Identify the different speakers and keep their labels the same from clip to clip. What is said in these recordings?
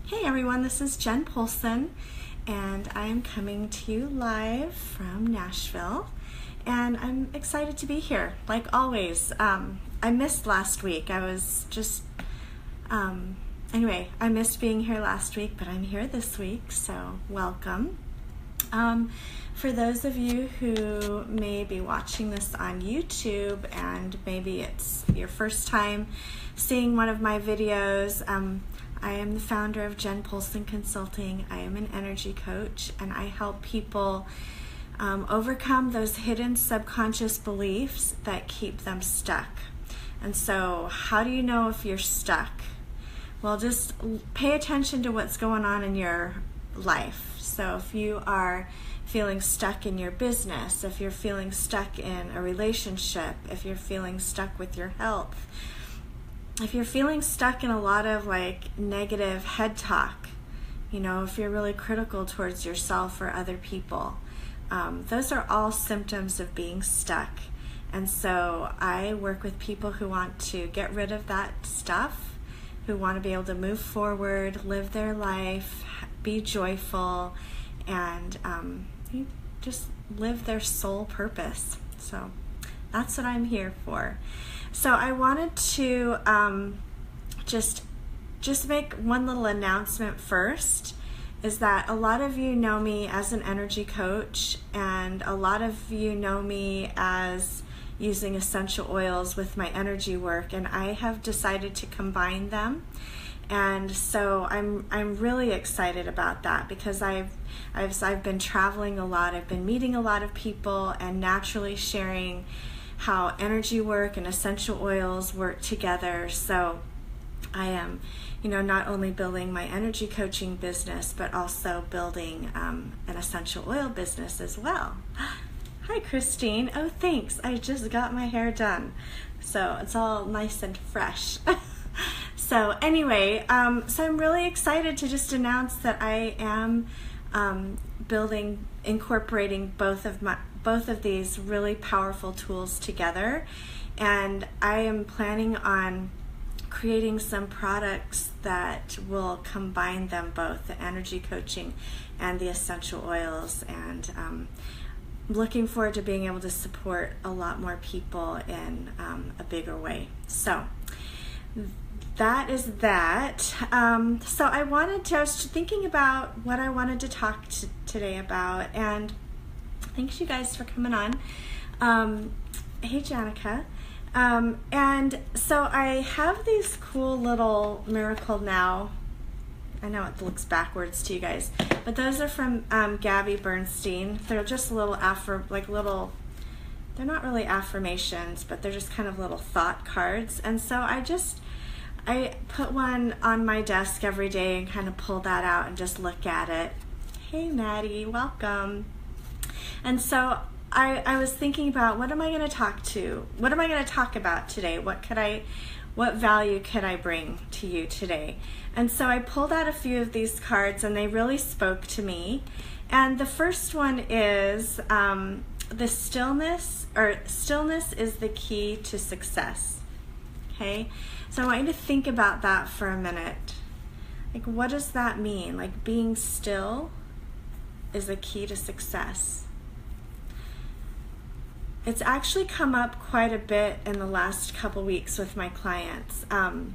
Speaker 1: Hey everyone, this is Jen Polson, and I am coming to you live from Nashville, and I'm excited to be here, like always. I missed last week. I was just, anyway, I missed being here last week, but I'm here this week, so welcome. For those of you who may be watching this on YouTube and maybe it's your first time seeing one of my videos, I am the founder of Jen Polson Consulting. I am an energy coach, and I help people overcome those hidden subconscious beliefs that keep them stuck. And so how do you know if you're stuck? Well, just pay attention to what's going on in your life. So if you are feeling stuck in your business, if you're feeling stuck in a relationship, if you're feeling stuck with your health, if you're feeling stuck in a lot of like negative head talk, if you're really critical towards yourself or other people, those are all symptoms of being stuck. And so I work with people who want to get rid of that stuff, who want to be able to move forward, live their life, be joyful, and just live their soul purpose. So that's what I'm here for. So I wanted to just make one little announcement first, is that a lot of you know me as an energy coach, and a lot of you know me as using essential oils with my energy work, and I have decided to combine them. And so I'm really excited about that, because I've been traveling a lot, I've been meeting a lot of people and naturally sharing how energy work and essential oils work together. So I am, not only building my energy coaching business, but also building an essential oil business as well. Hi, Christine. Oh, thanks. I just got my hair done, so it's all nice and fresh. So anyway, so I'm really excited to just announce that I am incorporating both of these really powerful tools together, and I am planning on creating some products that will combine them both, the energy coaching and the essential oils, and looking forward to being able to support a lot more people in a bigger way. So that is that. So I was thinking about what I wanted to talk today about, and thanks you guys for coming on. Hey, Janica. And so I have these cool little Miracle Now. I know it looks backwards to you guys, but those are from Gabby Bernstein. They're just little they're not really affirmations, but they're just kind of little thought cards. And so I put one on my desk every day and kind of pull that out and just look at it. Hey, Maddie, welcome. And so I was thinking about, what am I going to talk about today? What value could I bring to you today? And so I pulled out a few of these cards, and they really spoke to me. And the first one is the stillness is the key to success. Okay? So I want you to think about that for a minute. Like, what does that mean? Like, being still is a key to success. It's actually come up quite a bit in the last couple weeks with my clients. And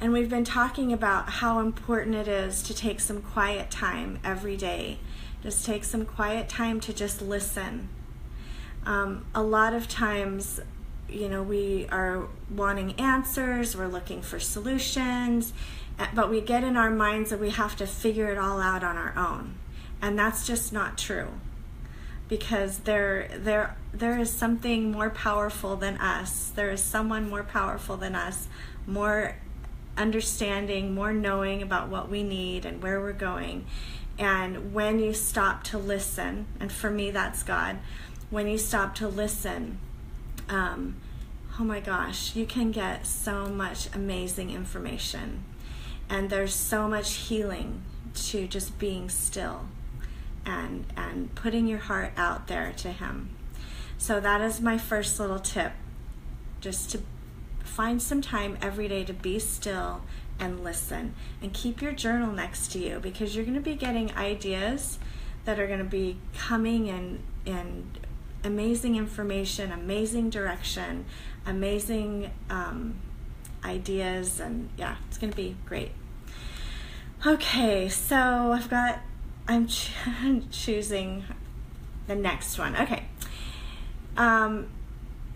Speaker 1: we've been talking about how important it is to take some quiet time every day. Just take some quiet time to just listen. A lot of times, we are wanting answers, we're looking for solutions, but we get in our minds that we have to figure it all out on our own. And that's just not true. Because there is something more powerful than us. There is someone more powerful than us, more understanding, more knowing about what we need and where we're going. And when you stop to listen, and for me that's God, when you stop to listen, oh my gosh, you can get so much amazing information. And there's so much healing to just being still and putting your heart out there to Him. So that is my first little tip, just to find some time every day to be still and listen. And keep your journal next to you, because you're going to be getting ideas that are going to be coming in amazing information, amazing direction, amazing ideas, and yeah, it's going to be great. Okay, so I'm choosing the next one. Okay.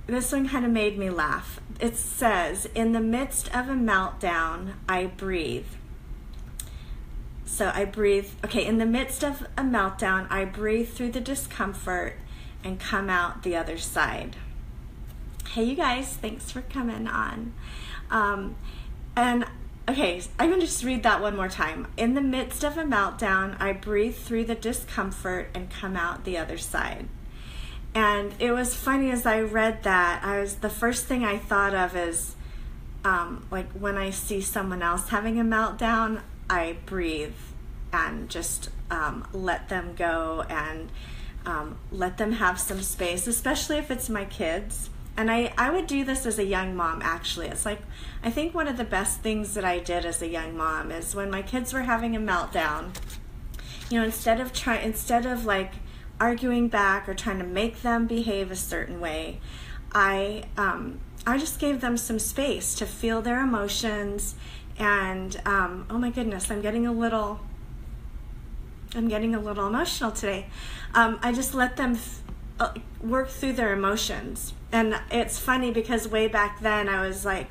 Speaker 1: This one kind of made me laugh. It says, in the midst of a meltdown, I breathe. So I breathe. Okay, in the midst of a meltdown, I breathe through the discomfort and come out the other side. Hey, you guys, thanks for coming on. And okay, I'm going to just read that one more time. In the midst of a meltdown, I breathe through the discomfort and come out the other side. And it was funny as I read that, the first thing I thought of is, like when I see someone else having a meltdown, I breathe and just let them go and let them have some space, especially if it's my kids. And I would do this as a young mom, actually. It's like, I think one of the best things that I did as a young mom is when my kids were having a meltdown, you know, instead of like arguing back or trying to make them behave a certain way, I just gave them some space to feel their emotions. And oh my goodness, I'm getting a little emotional today. I just let them work through their emotions. And it's funny because way back then I was like,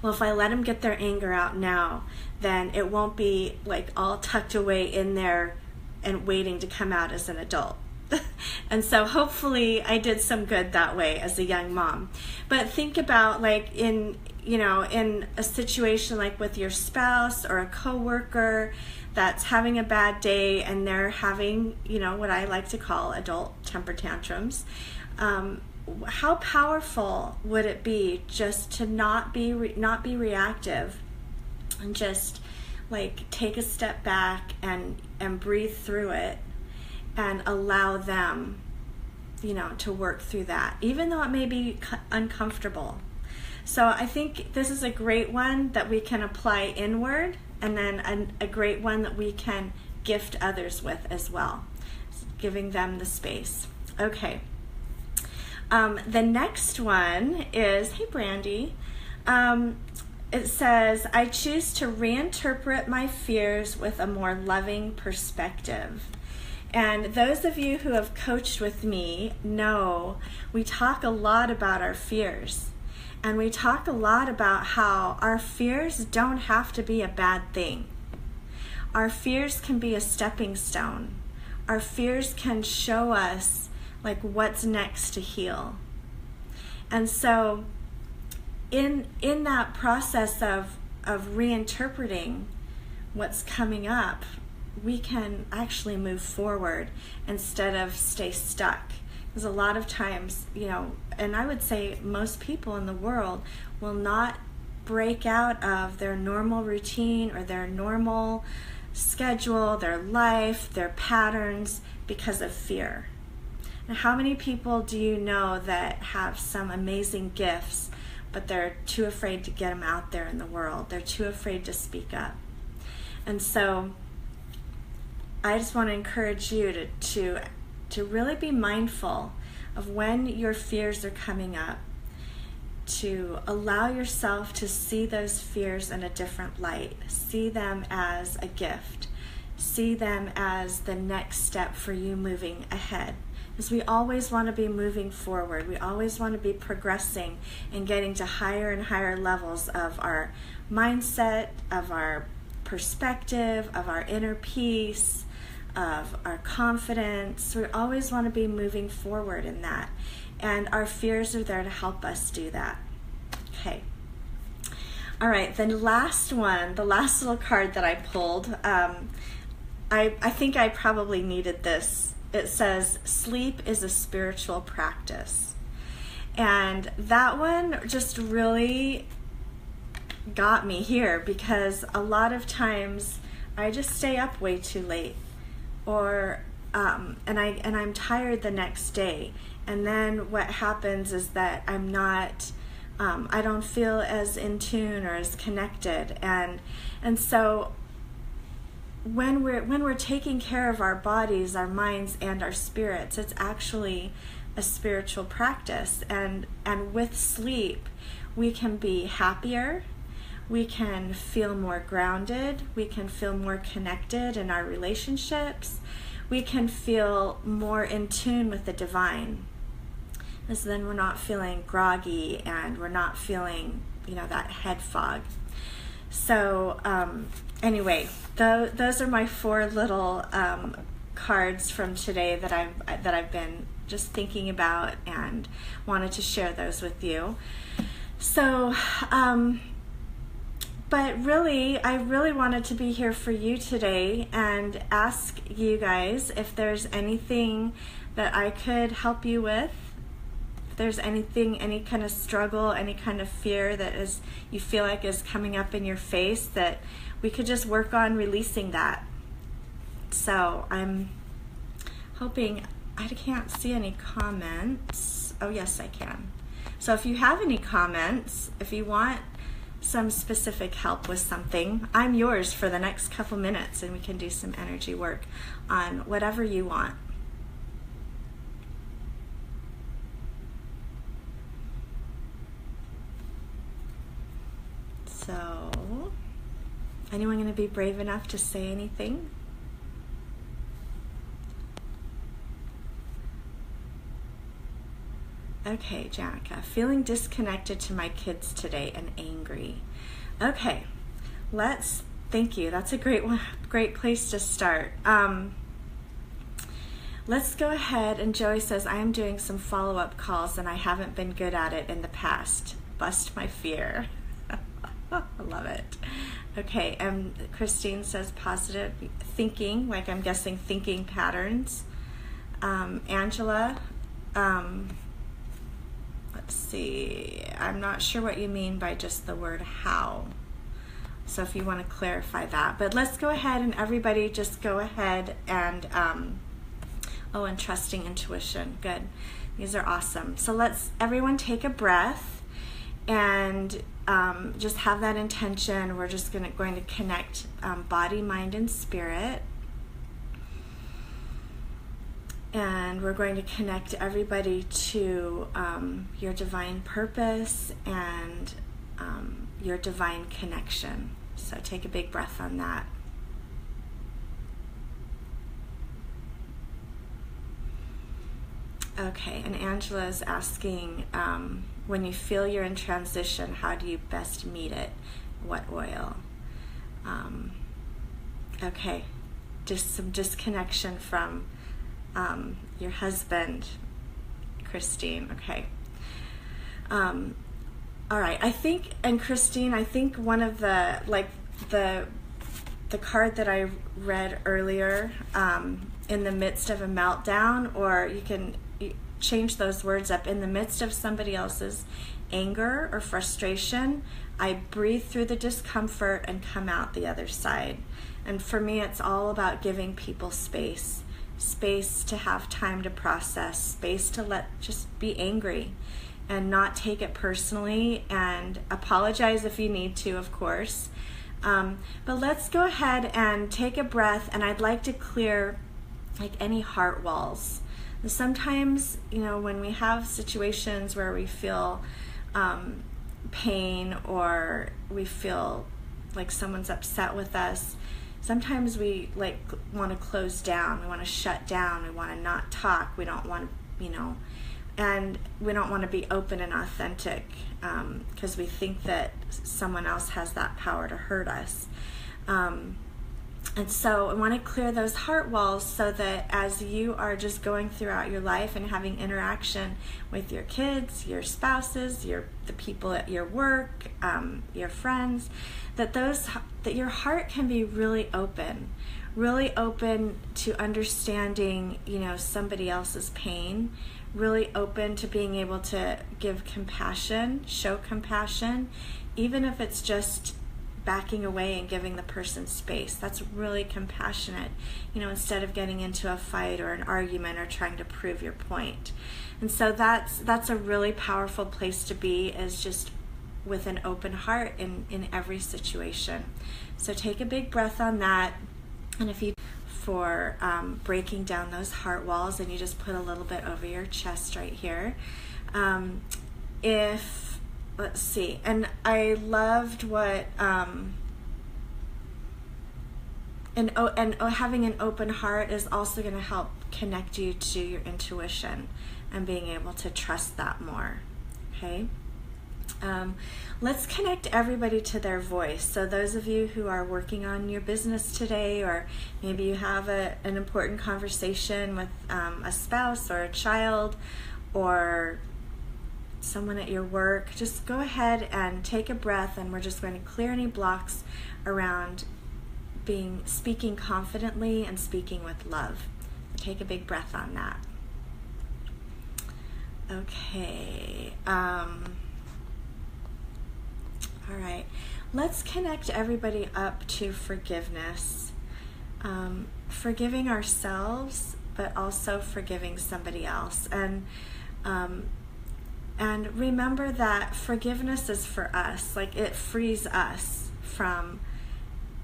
Speaker 1: well, if I let them get their anger out now, then it won't be like all tucked away in there and waiting to come out as an adult. And so hopefully I did some good that way as a young mom. But think about like in a situation like with your spouse or a coworker that's having a bad day and they're having, what I like to call adult temper tantrums. How powerful would it be just to not be reactive and just like take a step back and breathe through it and allow them, to work through that, even though it may be uncomfortable. So I think this is a great one that we can apply inward, and then a great one that we can gift others with as well, giving them the space. Okay. The next one is, hey Brandy, it says, I choose to reinterpret my fears with a more loving perspective. And those of you who have coached with me know we talk a lot about our fears. And we talk a lot about how our fears don't have to be a bad thing. Our fears can be a stepping stone. Our fears can show us like what's next to heal. And so in that process of reinterpreting what's coming up, we can actually move forward instead of stay stuck. Because a lot of times, and I would say most people in the world will not break out of their normal routine or their normal schedule, their life, their patterns because of fear. And how many people do you know that have some amazing gifts, but they're too afraid to get them out there in the world? They're too afraid to speak up. And so I just want to encourage you to really be mindful of when your fears are coming up, to allow yourself to see those fears in a different light. See them as a gift. See them as the next step for you moving ahead. Because we always want to be moving forward. We always want to be progressing and getting to higher and higher levels of our mindset, of our perspective, of our inner peace, of our confidence. We always want to be moving forward in that. And our fears are there to help us do that. Okay. All right, the last one, the last little card that I pulled, I think I probably needed this. It says, sleep is a spiritual practice. And that one just really got me here, because a lot of times I just stay up way too late, or and I'm tired the next day, and then what happens is that I'm not I don't feel as in tune or as connected. And so when we're taking care of our bodies, our minds, and our spirits, it's actually a spiritual practice. And with sleep, we can be happier, we can feel more grounded, we can feel more connected in our relationships, we can feel more in tune with the divine. Because then we're not feeling groggy and we're not feeling, that head fog. So anyway, those are my 4 little cards from today that I've been just thinking about and wanted to share those with you. So, but really, I really wanted to be here for you today and ask you guys if there's anything that I could help you with. If there's anything, any kind of struggle, any kind of fear that you feel like is coming up in your face, that we could just work on releasing that. So I'm hoping, I can't see any comments. Oh yes, I can. So if you have any comments, if you want some specific help with something, I'm yours for the next couple minutes, and we can do some energy work on whatever you want. So, anyone going to be brave enough to say anything? Okay, Janica, feeling disconnected to my kids today and angry. Okay, thank you. That's a great place to start. Let's go ahead, and Joey says, I am doing some follow-up calls and I haven't been good at it in the past. Bust my fear. I love it. Okay, and Christine says positive thinking, like I'm guessing thinking patterns. Angela, let's see, I'm not sure what you mean by just the word how. So if you want to clarify that. But let's go ahead and everybody just go ahead and, and trusting intuition. Good. These are awesome. So let's everyone take a breath and just have that intention. We're just going to connect body, mind, and spirit. And we're going to connect everybody to your divine purpose and your divine connection. So take a big breath on that. Okay, and Angela is asking, when you feel you're in transition, how do you best meet it? What oil? Okay, just some disconnection from your husband, Christine. Okay. All right. I think, and Christine, I think one of the card that I read earlier, in the midst of a meltdown, or you can change those words up, in the midst of somebody else's anger or frustration, I breathe through the discomfort and come out the other side. And for me, it's all about giving people space to have time to process, space to just be angry and not take it personally, and apologize if you need to, of course. But let's go ahead and take a breath, and I'd like to clear any heart walls. Sometimes, when we have situations where we feel pain, or we feel like someone's upset with us, sometimes we want to close down, we want to shut down, we want to not talk, we don't want to, and we don't want to be open and authentic, because we think that someone else has that power to hurt us. And so I want to clear those heart walls, so that as you are just going throughout your life and having interaction with your kids, your spouses, the people at your work, your friends, that your heart can be really open to understanding, somebody else's pain, really open to being able to give compassion, show compassion, even if it's just backing away and giving the person space. That's really compassionate, instead of getting into a fight or an argument or trying to prove your point. And so that's a really powerful place to be, is just with an open heart in every situation. So take a big breath on that. And if you for breaking down those heart walls, and you just put a little bit over your chest right here. Let's see, and I loved what having an open heart is also going to help connect you to your intuition and being able to trust that more. Okay. Let's connect everybody to their voice. So those of you who are working on your business today, or maybe you have an important conversation with a spouse or a child or someone at your work, just go ahead and take a breath, and we're just going to clear any blocks around speaking confidently and speaking with love. Take a big breath on that. Okay. All right, let's connect everybody up to forgiveness. Forgiving ourselves, but also forgiving somebody else. And remember that forgiveness is for us. Like, it frees us from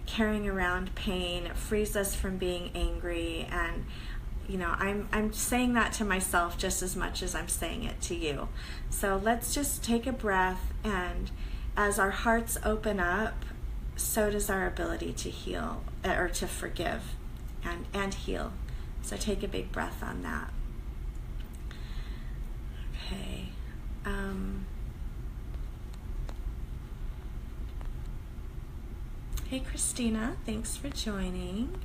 Speaker 1: carrying around pain. It frees us from being angry. And I'm saying that to myself just as much as I'm saying it to you. So let's just take a breath, and as our hearts open up, so does our ability to heal, or to forgive and heal. So take a big breath on that. Okay. Hey Christina, thanks for joining.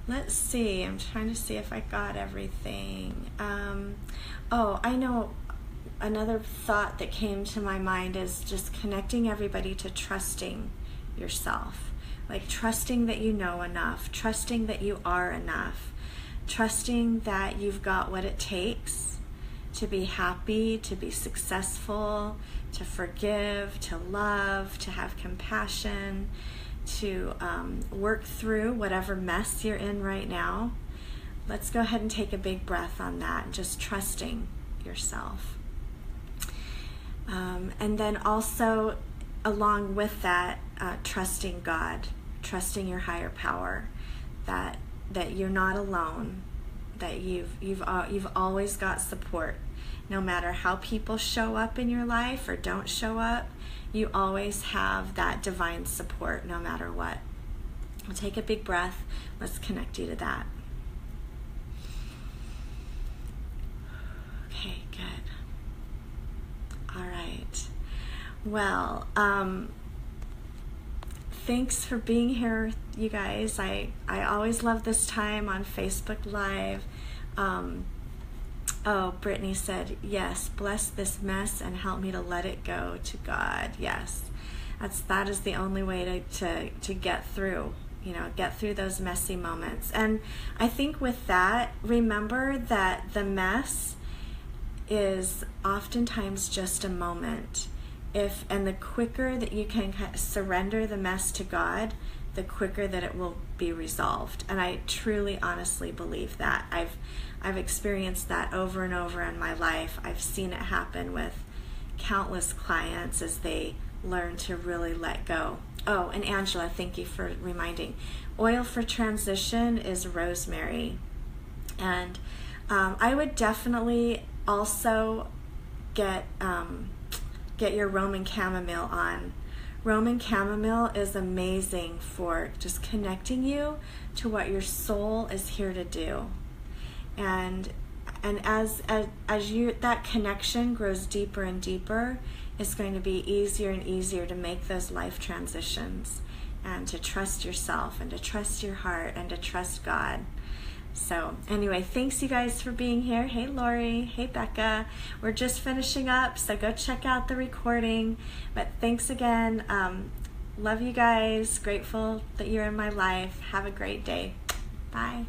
Speaker 1: Let's see, I'm trying to see if I got everything. I know. Another thought that came to my mind is just connecting everybody to trusting yourself. Like, trusting that you know enough, trusting that you are enough, trusting that you've got what it takes to be happy, to be successful, to forgive, to love, to have compassion, to work through whatever mess you're in right now. Let's go ahead and take a big breath on that, and just trusting yourself. And then also, along with that, trusting God, trusting your higher power, that you're not alone, that you've always got support. No matter how people show up in your life or don't show up, you always have that divine support no matter what. We'll take a big breath. Let's connect you to that. Okay, good. All right. Well, thanks for being here, you guys. I always love this time on Facebook Live. Brittany said, yes, bless this mess and help me to let it go to God. Yes, that is the only way to get through, get through those messy moments. And I think with that, remember that the mess is oftentimes just a moment. And the quicker that you can surrender the mess to God, the quicker that it will be resolved. And I truly, honestly believe that. I've experienced that over and over in my life. I've seen it happen with countless clients as they learn to really let go. Oh, and Angela, thank you for reminding. Oil for transition is rosemary. And I would definitely also get your Roman chamomile on. Roman chamomile is amazing for just connecting you to what your soul is here to do. And as that connection grows deeper and deeper, it's going to be easier and easier to make those life transitions, and to trust yourself, and to trust your heart, and to trust God. So anyway, thanks you guys for being here. Hey Lori, hey Becca. We're just finishing up, so go check out the recording. But thanks again. Love you guys. Grateful that you're in my life. Have a great day. Bye.